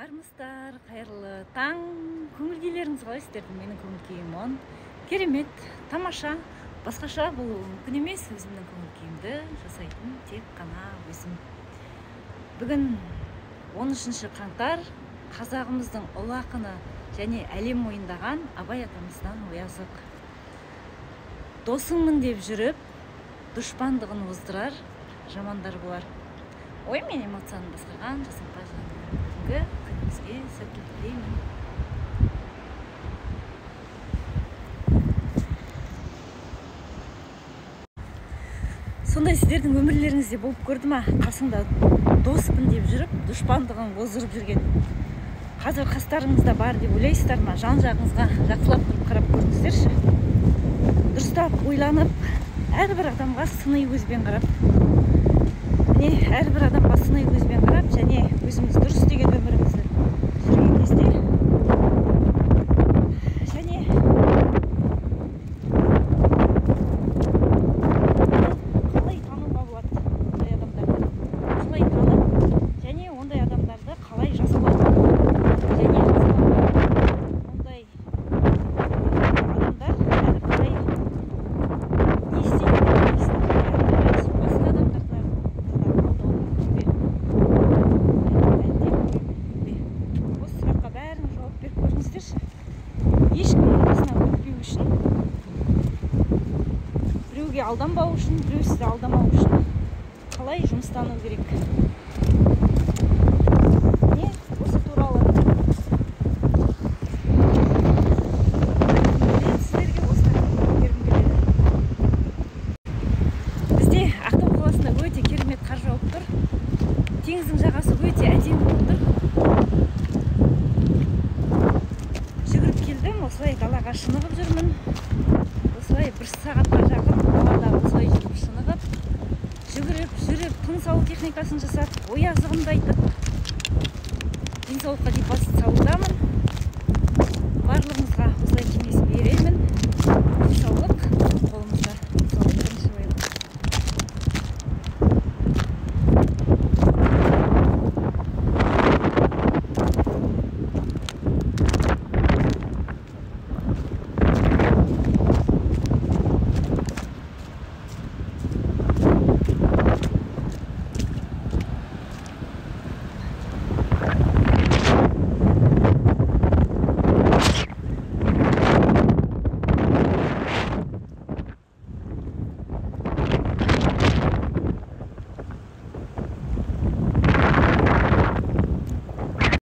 Армысыздар, қайырлы таң. Көңіл күйлеріңіз қалай сіздердің? Менің көңіл күйім он керемет, тамаша. Басқаша болуы мүмкін емес. Өзімнің көңіл күйімді жасайтын тек қана өзім. Бүгін 13 қаңтар, қазағымыздың ұлы ақыны және әлем мойындаған Абай атамыздан оязық. Досыңмын деп жүріп, дұшпандығын оздырар, жамандар болар. Ой мен эмоцияны басқарған жасампаз бүгінгі күнімізге сәттілік тілеймін. Сондай сіздердің өмірлеріңізде болып көрді ма? Қасыңда доспын деп жүріп, дұшпандығын оздырып жүрген қазір қастарыңызда бар деп ойлайсыздар ма? Жан жағыңызға жақсылап тұрып қарап көріңіздерші. Дұрыстап ойланып, әрбір адамға сыни көзбен қарап, әрбір адамға сыни көзбен қарап, және өзіміз дұрыс деген өмірімізді жүрген кезде, және қалай тануға болады ондай адамдарды, қалай танып, және ондай адамдарды қалай жасалады, және ондай адамдар әрі қарай не істейді ешкімнің басына өтпеу үшін, біреуге алданбау үшін, біреу сізді алдамау үшін қалай жұмыстану керек? Міне осы туралы сіздерге осылай бергім келеді. Бізде Ақтау қаласында өте керемет қар жауып тұр. Теңіздің жағасы өте әдемі болып тұр. Осылай далаға шынығып жүрмін. Осылай бір сағатқа жақын далада осылай жүріп шынығып, жүгіріп, жүріп, тыныс алу техникасын жасап, оязығымды айтып, денсаулыққа депозит салудамын.